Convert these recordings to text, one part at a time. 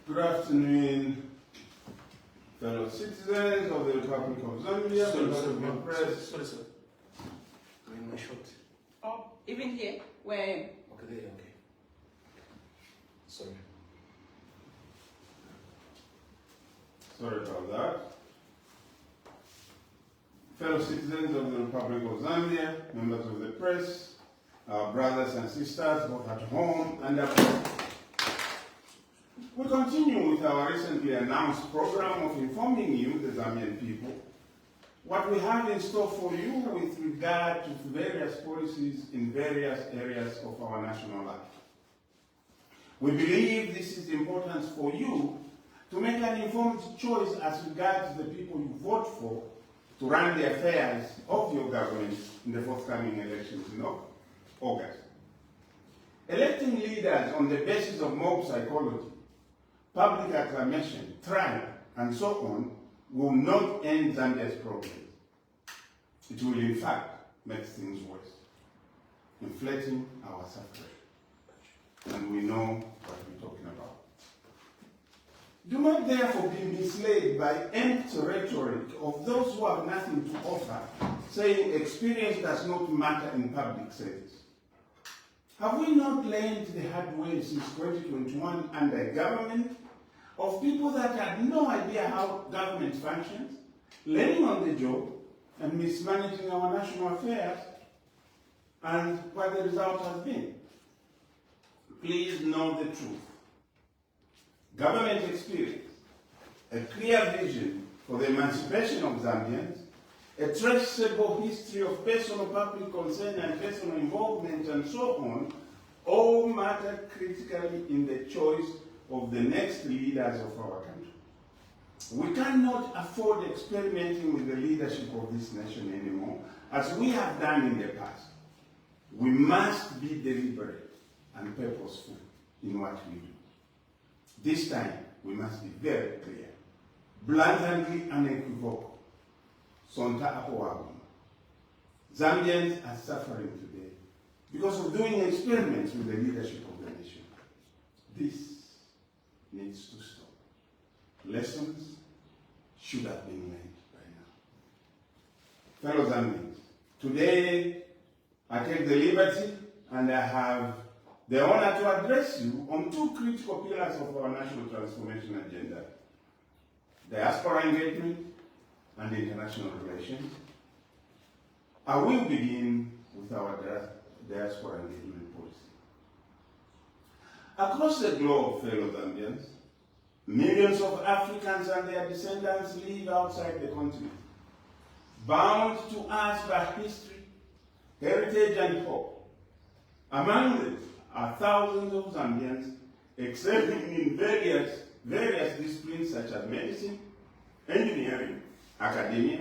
Good afternoon, fellow citizens of the Republic of Zambia. Sorry, sir. I'm in my short. Oh, even here? Where? Okay, there, okay. Sorry. Sorry about that. Fellow citizens of the Republic of Zambia, members of the press, our brothers and sisters, both at home and abroad. We continue with our recently announced program of informing you, the Zambian people, what we have in store for you with regard to various policies in various areas of our national life. We believe this is important for you to make an informed choice as regards the people you vote for to run the affairs of your government in the forthcoming elections in August. Electing leaders on the basis of mob psychology, public acclamation, trial, and so on will not end Zambia's problems. It will in fact make things worse, inflating our suffering. And we know what we're talking about. Do not therefore be misled by empty rhetoric of those who have nothing to offer, saying experience does not matter in public service. Have we not learned the hard way since 2021 under a government of people that had no idea how government functions, learning on the job, and mismanaging our national affairs, and what the result has been? Please know the truth. Government experience, a clear vision for the emancipation of Zambians, a traceable history of personal public concern and personal involvement and so on, all matter critically in the choice of the next leaders of our country. We cannot afford experimenting with the leadership of this nation anymore, as we have done in the past. We must be deliberate and purposeful in what we do. This time, we must be very clear, blatantly unequivocal. Sonta Apowaguma. Zambians are suffering today because of doing experiments with the leadership of the nation. This needs to stop. Lessons should have been learned by now. Fellow Zambians, today I take the liberty and I have the honor to address you on two critical pillars of our national transformation agenda: diaspora engagement and international relations. I will begin with our diaspora engagement policy. Across the globe, fellow Zambians, millions of Africans and their descendants live outside the continent, bound to us by history, heritage, and hope. Among them are thousands of Zambians excelling in various disciplines such as medicine, engineering, academia,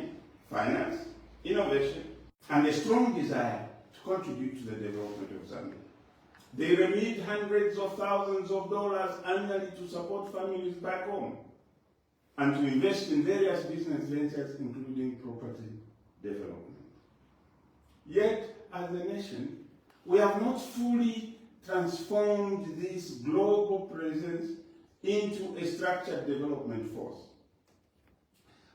finance, innovation, and a strong desire to contribute to the development of Zambia. They remit hundreds of thousands of dollars annually to support families back home and to invest in various business ventures, including property development. Yet, as a nation, we have not fully transformed this global presence into a structured development force.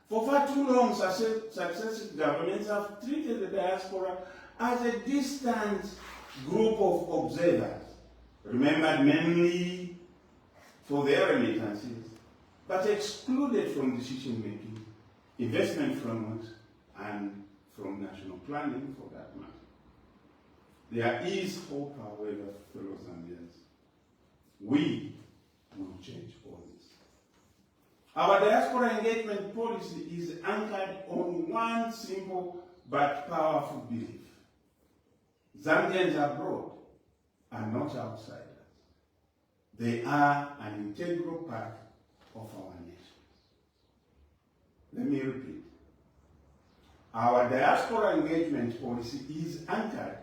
For far too long, successive governments have treated the diaspora as a distant group of observers, remembered mainly for their remittances, but excluded from decision-making, investment frameworks, and from national planning for that matter. There is hope, however, fellow Zambians. We will change all this. Our diaspora engagement policy is anchored on one simple but powerful belief: Zambians abroad are not outsiders. They are an integral part of our nation. Let me repeat. Our diaspora engagement policy is anchored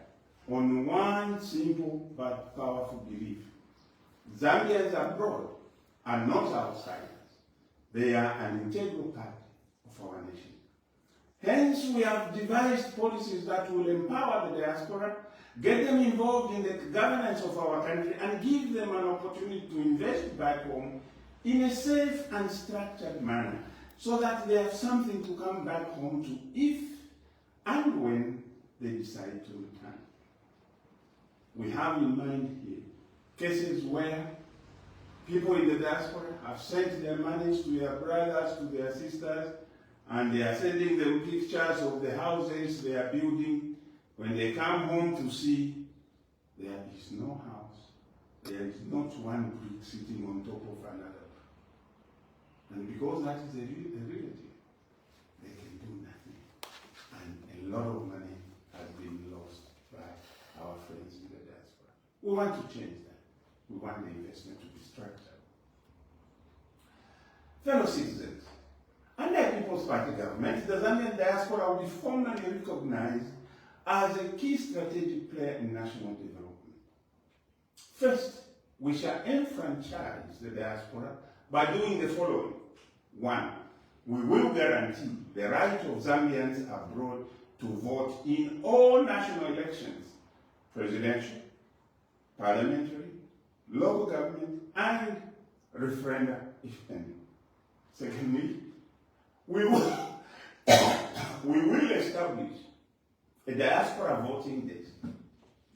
on one simple but powerful belief: Zambians abroad are not outsiders. They are an integral part of our nation. Hence, we have devised policies that will empower the diaspora, get them involved in the governance of our country, and give them an opportunity to invest back home in a safe and structured manner so that they have something to come back home to if and when they decide to return. We have in mind here cases where people in the diaspora have sent their monies to their brothers, to their sisters, and they are sending them pictures of the houses they are building. When they come home to see, there is no house. There is not one brick sitting on top of another. And because that is a reality, they can do nothing. And a lot of money has been lost by our friends in the diaspora. We want to change that. We want the investment to be structured. Fellow citizens, under People's Party government, the Zambian diaspora will be formally recognized as a key strategic player in national development. First, we shall enfranchise the diaspora by doing the following. One, we will guarantee the right of Zambians abroad to vote in all national elections, presidential, parliamentary, local government, and referenda, if any. Secondly, we will establish a diaspora voting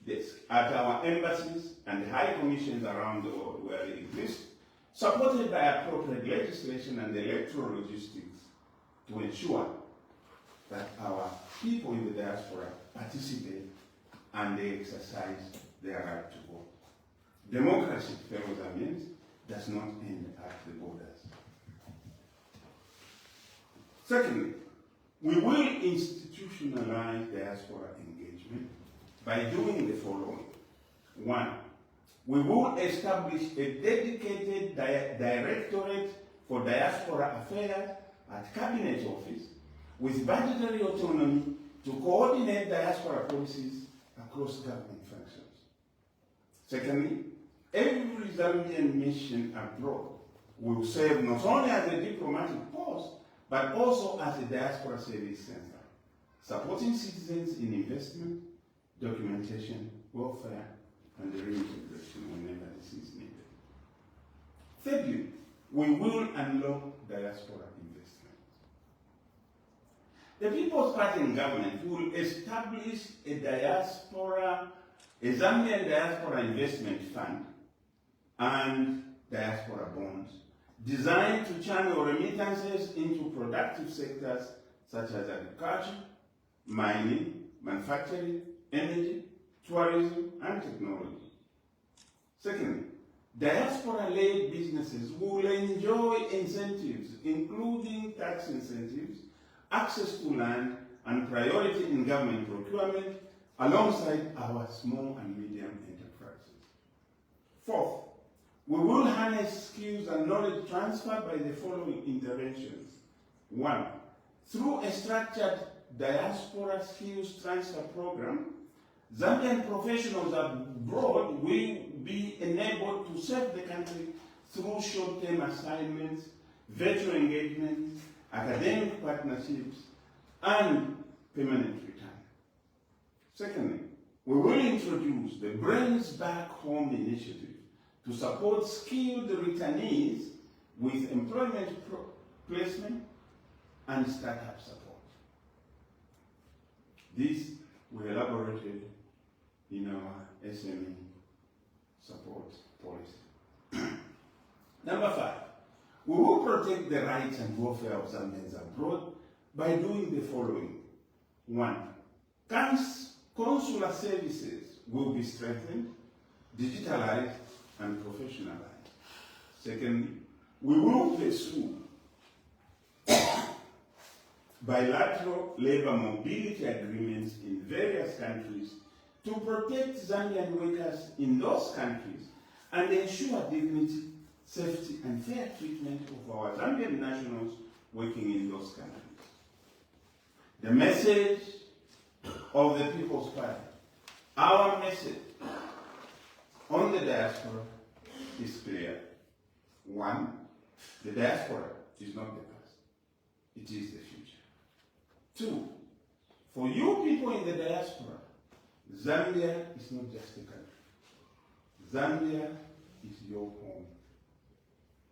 desk at our embassies and high commissions around the world where they exist, supported by appropriate legislation and electoral logistics to ensure that our people in the diaspora participate and they exercise their right to vote. Democracy, fellow Zambians, does not end at the borders. Secondly, we will institutionalize diaspora engagement by doing the following. One, we will establish a dedicated directorate for diaspora affairs at Cabinet Office with budgetary autonomy to coordinate diaspora policies across government functions. Secondly, every Zambian mission abroad will serve not only as a diplomatic post, but also as a diaspora service center, supporting citizens in investment, documentation, welfare, and the reintegration whenever this is needed. Thirdly, we will unlock diaspora investment. The People's Party in government will establish a Zambian diaspora investment fund and diaspora bonds designed to channel remittances into productive sectors such as agriculture, mining, manufacturing, energy, tourism, and technology. Secondly, diaspora-led businesses will enjoy incentives, including tax incentives, access to land, and priority in government procurement, alongside our small and medium enterprises. Fourth, we will harness skills and knowledge transferred by the following interventions. One, through a structured diaspora skills transfer program, Zambian professionals abroad will be enabled to serve the country through short-term assignments, virtual engagements, academic partnerships, and permanent return. Secondly, we will introduce the Brains Back Home initiative to support skilled returnees with employment placement and startup support. This we elaborated in our SME support policy. Number 5, we will protect the rights and welfare of Zambians abroad by doing the following. 1, consular services will be strengthened, digitalized, and professionalized. Secondly, we will pursue bilateral labor mobility agreements in various countries to protect Zambian workers in those countries and ensure dignity, safety, and fair treatment of our Zambian nationals working in those countries. The message of the People's Party, our message on the diaspora is clear. 1, the diaspora is not the past, it is the future. 2, for you people in the diaspora, Zambia is not just a country. Zambia is your home.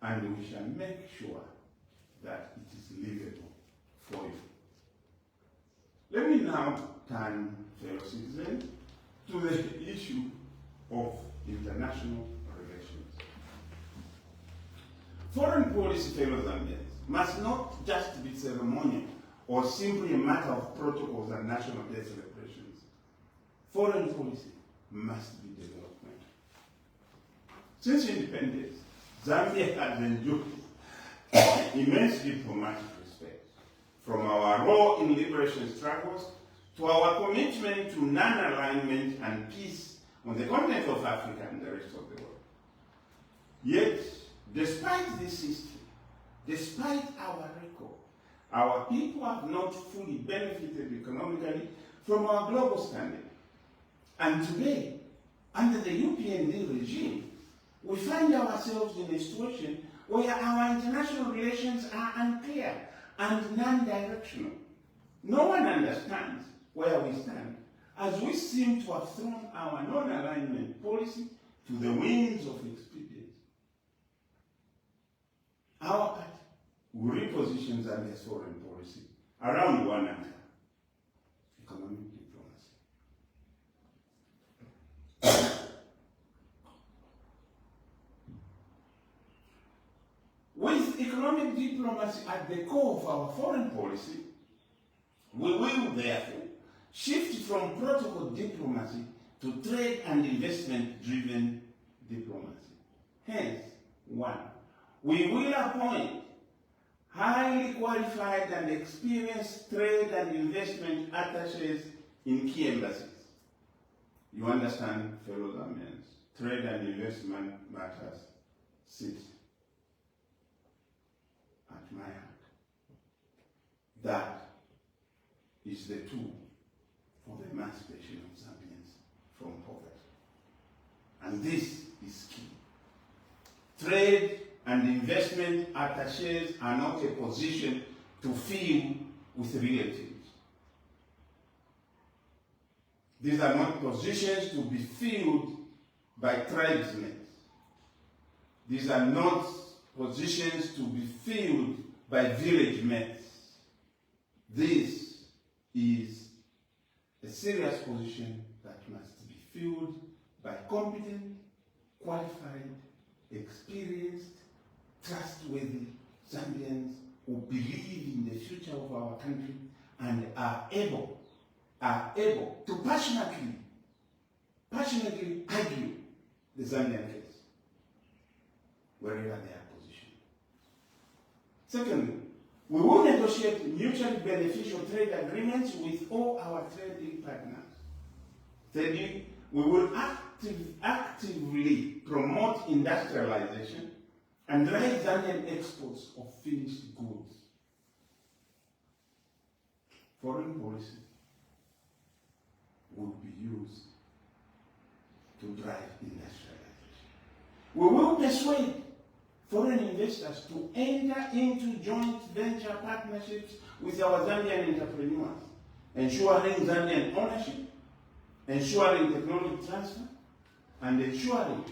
and we shall make sure that it is livable for you. Let me now turn, fellow citizens, to the issue of international relations. Foreign policy, fellow Zambians, must not just be ceremonial or simply a matter of protocols and National Day celebrations. Foreign policy must be developmental. Since independence, Zambia has enjoyed immense diplomatic respect, from our role in liberation struggles to our commitment to non-alignment and peace on the continent of Africa and the rest of the world. Yet, despite this history, despite our record, our people have not fully benefited economically from our global standing. And today, under the UPND regime, we find ourselves in a situation where our international relations are unclear and non-directional. No one understands where we stand, as we seem to have thrown our non-alignment policy to the winds of expedience. Our party will reposition Zambia's foreign policy around one anchor: economic diplomacy. With economic diplomacy at the core of our foreign policy, we will therefore shift from protocol diplomacy to trade and investment-driven diplomacy. Hence, 1, we will appoint highly qualified and experienced trade and investment attachés in key embassies. You understand, fellow Zambians, trade and investment matters sit at my heart. That is the tool for the emancipation of Zambians from poverty. And this is key. Trade and investment attachés are not a position to fill with relatives. These are not positions to be filled by tribesmen. These are not positions to be filled by village mates. This is a serious position that must be filled by competent, qualified, experienced, trustworthy Zambians who believe in the future of our country and are able to passionately argue the Zambian case wherever they are positioned. Secondly, we will negotiate mutually beneficial trade agreements with all our trading partners. Thirdly, we will actively promote industrialization and drive Zambian exports of finished goods. Foreign policy will be used to drive industrialization. We will persuade foreign investors to enter into joint venture partnerships with our Zambian entrepreneurs, ensuring Zambian ownership, ensuring technology transfer, and ensuring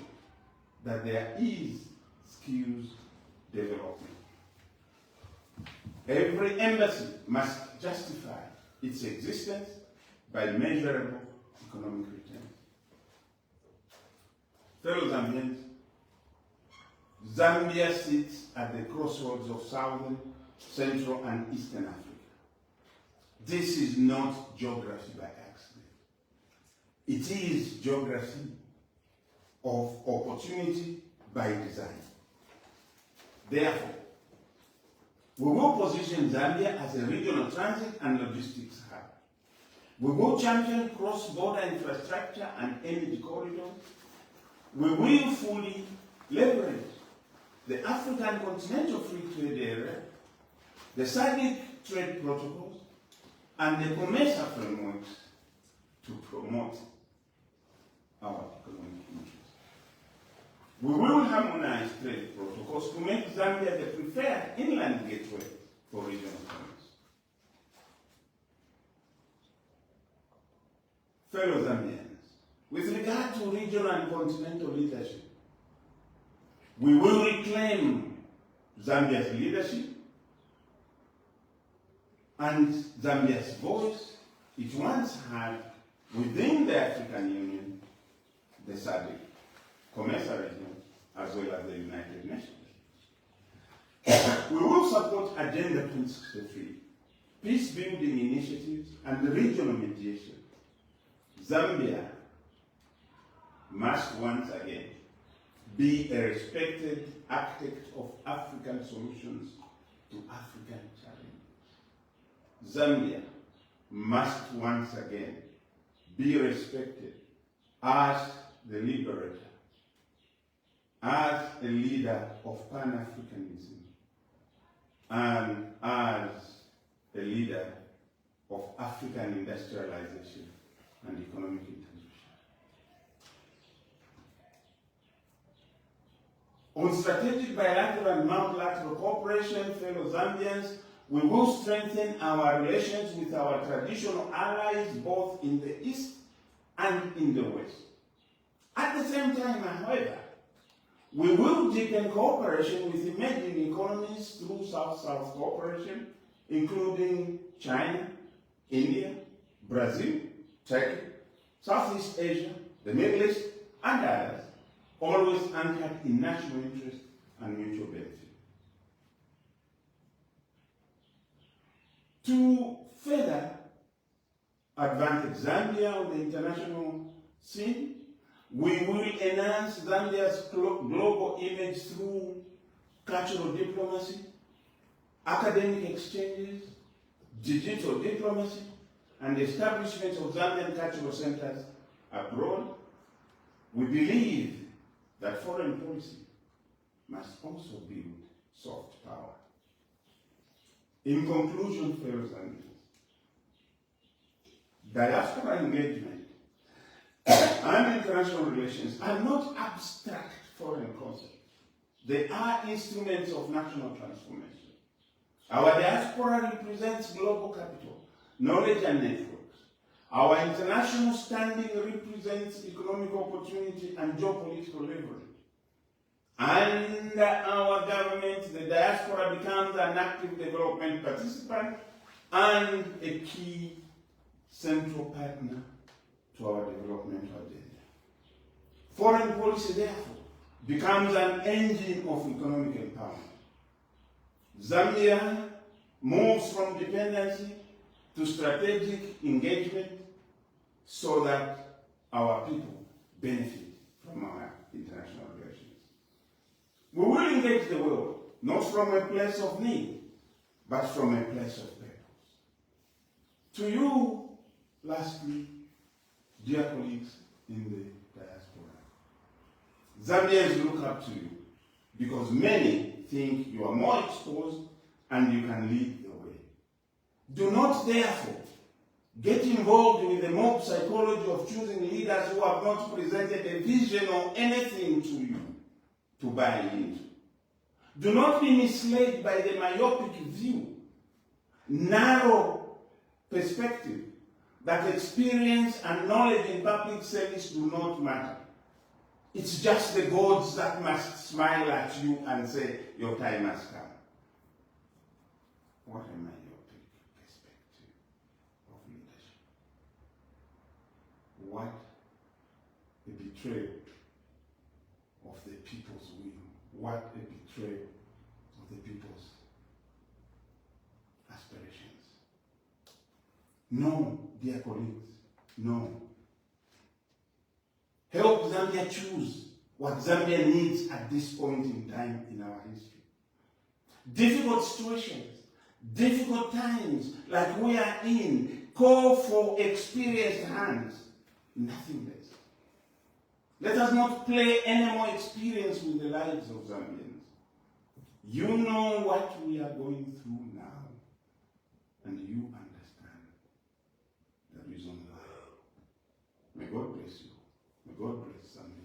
that there is skills development. Every embassy must justify its existence by measurable economic returns. Fellow Zambians, Zambia sits at the crossroads of Southern, Central, and Eastern Africa. This is not geography by accident. It is geography of opportunity by design. Therefore, we will position Zambia as a regional transit and logistics hub. We will champion cross-border infrastructure and energy corridors. We will fully leverage the African Continental Free Trade Area, the SADC trade protocols, and the commercial frameworks to promote our economic interests. We will harmonize trade protocols to make Zambia the preferred inland gateway for regional commerce. Fellow Zambians, with regard to regional and continental leadership, we will reclaim Zambia's leadership and Zambia's voice it once had within the African Union, the SADC, COMESA region, as well as the United Nations. We will support Agenda 2063, peace-building initiatives, and regional mediation. Zambia must once again be a respected architect of African solutions to African challenges. Zambia must once again be respected as the liberator, as a leader of Pan-Africanism, and as a leader of African industrialization and economic integration. On strategic bilateral and multilateral cooperation, fellow Zambians, we will strengthen our relations with our traditional allies both in the East and in the West. At the same time, however, we will deepen cooperation with emerging economies through South-South cooperation, including China, India, Brazil, Turkey, Southeast Asia, the Middle East, and others, always anchored in national interest and mutual benefit. To further advantage Zambia on the international scene, we will enhance Zambia's global image through cultural diplomacy, academic exchanges, digital diplomacy, and the establishment of Zambian cultural centers abroad. We believe that foreign policy must also build soft power. In conclusion, fellow Zambians, diaspora engagement and international relations are not abstract foreign concepts. They are instruments of national transformation. Our diaspora represents global capital, knowledge and networks. Our international standing represents economic opportunity and geopolitical leverage. Under our government, the diaspora becomes an active development participant and a key central partner to our developmental agenda. Foreign policy, therefore, becomes an engine of economic empowerment. Zambia moves from dependency to strategic engagement so that our people benefit from our international relations. We will engage the world, not from a place of need, but from a place of purpose. To you, lastly, dear colleagues in the diaspora, Zambians look up to you because many think you are more exposed and you can lead the way. Do not, therefore, get involved with the mob psychology of choosing leaders who have not presented a vision or anything to you to buy into. Do not be misled by the myopic view, narrow perspective that experience and knowledge in public service do not matter. It's just the gods that must smile at you and say, your time has come. What a myopic perspective of leadership. What a betrayal of the people's will. What a betrayal of the people's aspirations. No, dear colleagues, no. Help Zambia choose what Zambia needs at this point in time in our history. Difficult situations, difficult times like we are in, call for experienced hands, nothing less. Let us not play any more experience with the lives of Zambians. You know what we are going through now, and you understand the reason why. May God bless you. May God bless Zambia.